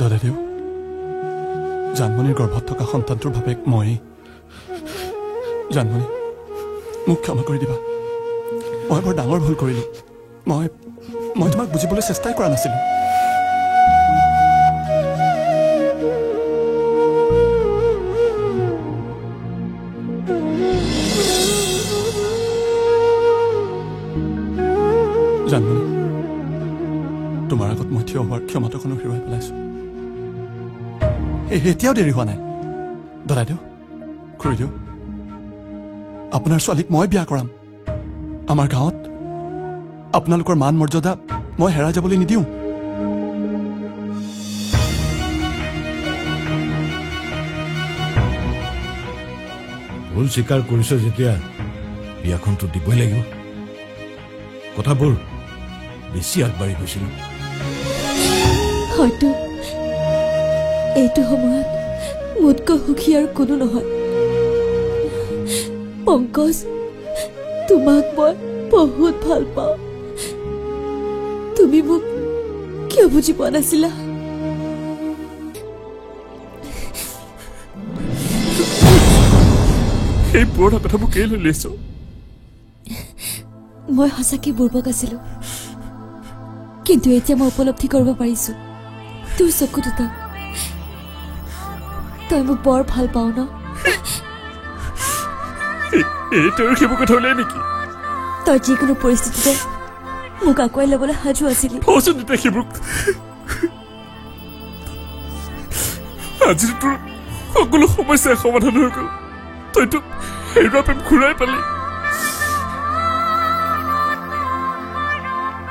দাদাদেউ জানমণিৰ গৰ্ভত থকা সন্তানটোৰ বাবে মই জানমণি মোক ক্ষমা কৰি দিবা মই বৰ ডাঙৰ ভুল কৰিলোঁ মই তোমাক বুজিবলৈ চেষ্টাই কৰা নাছিলোঁ জানমণি তোমাৰ আগত মই থিয় হোৱাৰ ক্ষমতাকণো হেৰুৱাই পেলাইছোঁ এতিয়াও দেৰি হোৱা নাই দাদাদেউ খুৰীদেউ আপোনাৰ ছোৱালীক মই বিয়া কৰাম আমাৰ গাঁৱত আপোনালোকৰ মান মৰ্যাদা মই হেৰাই যাবলৈ নিদিওঁ ভুল স্বীকাৰ কৰিছ যেতিয়া বিয়াখনটো দিবই লাগিব কথাবোৰ বেছি আগবাঢ়ি গৈছিল হয়তো এইটো সময়ত মোতকৈ সুখী আৰু কোনো নহয় পংকজ তোমাক মই বহুত ভাল পাওঁ তুমি মোক কিয় বুজি পোৱা নাছিলা এই পুৰণা কথাবোৰ কেলৈ লৈছ মই সঁচাকৈ বুৰ্বক আছিলো কিন্তু এতিয়া মই উপলব্ধি কৰিব পাৰিছো তোৰ চকু দুটা তই মোক বৰ ভাল পাওঁ ন এইটোৰ সেইবোৰ কথা ওলাই নেকি তই যিকোনো পৰিস্থিতিতে মোক আগুৱাই ল'বলৈ সাজু আছিলি সেইবোৰ আজি তোৰ সকলো সমস্যা সমাধান হৈ গ'ল তইতো হেৰুৱা প্ৰেম ঘূৰাই পালি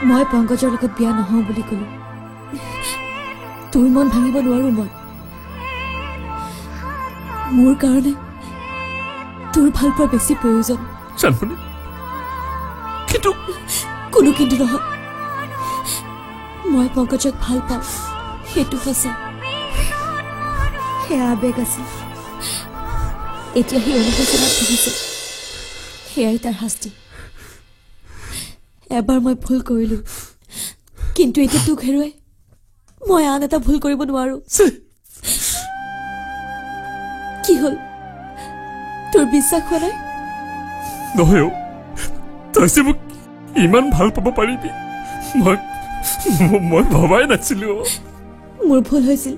মই পংকজৰ লগত বিয়া নহওঁ বুলি ক'লো তোৰ মন ভাঙিব নোৱাৰো মই মোৰ কাৰণে তোৰ ভাল পোৱা বেছি প্ৰয়োজন জানমণি কিন্তু কোনো কিন্তু নহয় মই পংকজক ভাল পাওঁ সেইটো সঁচা সেয়া আবেগ আছিল এতিয়া সি অনুশোচনাত ভুগিছে সেয়াই তাৰ শাস্তি এবাৰ মই ভুল কৰিলো কিন্তু এতিয়া তোক হেৰুৱাই মই আন এটা ভুল কৰিব নোৱাৰো কি হ'ল তোৰ বিশ্বাস হোৱা নাই নহয় তই যে মোক ইমান ভাল পাব পাৰিবি মই ভবাই নাছিলো মোৰ ভুল হৈছিল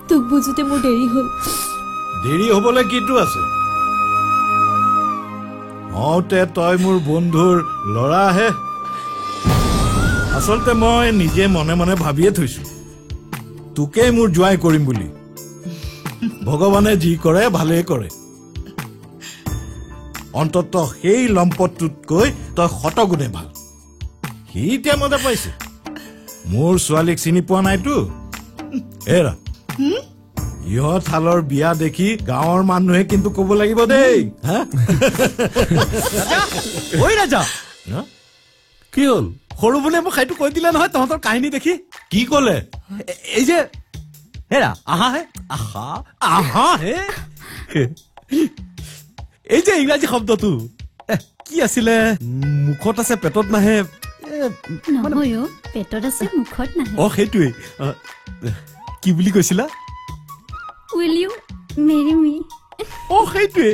তোক বুজোতে মোৰ দেৰি হ'ল দেৰি হ'বলৈ কিটো আছে হওঁতে তই মোৰ বন্ধুৰ ল'ৰাহে আচলতে মই নিজে মনে মনে ভাবিয়ে থৈছো তোকেই মোৰ জোৱাই কৰিম বুলি ভগৱানে যি কৰে ভালেই কৰে অন্তত সেই লম্পটটোতকৈ তই শতগুণে ভাল সি এতিয়া মজা পাইছে মোৰ ছোৱালীক চিনি পোৱা নাইতো এৰা ইহঁত হালৰ বিয়া দেখি গাঁৱৰ মানুহে কিন্তু ক'ব লাগিব দেই ৰাজা কি হ'ল সৰু বোলে মোক সেইটো কৈ দিলে নহয় তহঁতৰ কাহিনী দেখি কি ক'লে এই যে হেৰা আহা হে এই যে ইংৰাজী শব্দটো কি আছিলে মুখত আছে পেটত নাহে পেটত আছে মুখত নাহে সেইটোৱে কি বুলি কৈছিলা Will you marry me? সেইটোৱে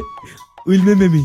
উইল মে মেমি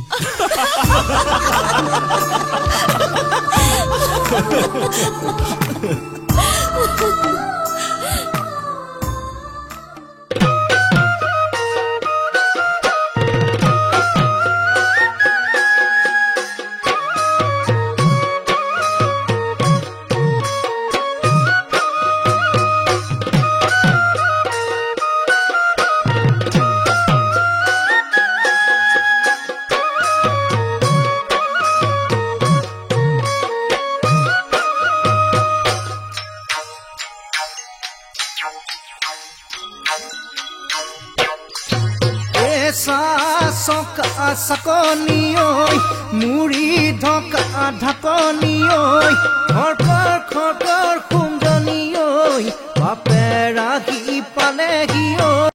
सकनी मुड़ी ढका ढकनी खरकर खरकर खुंजनी बापे राखी पालेगी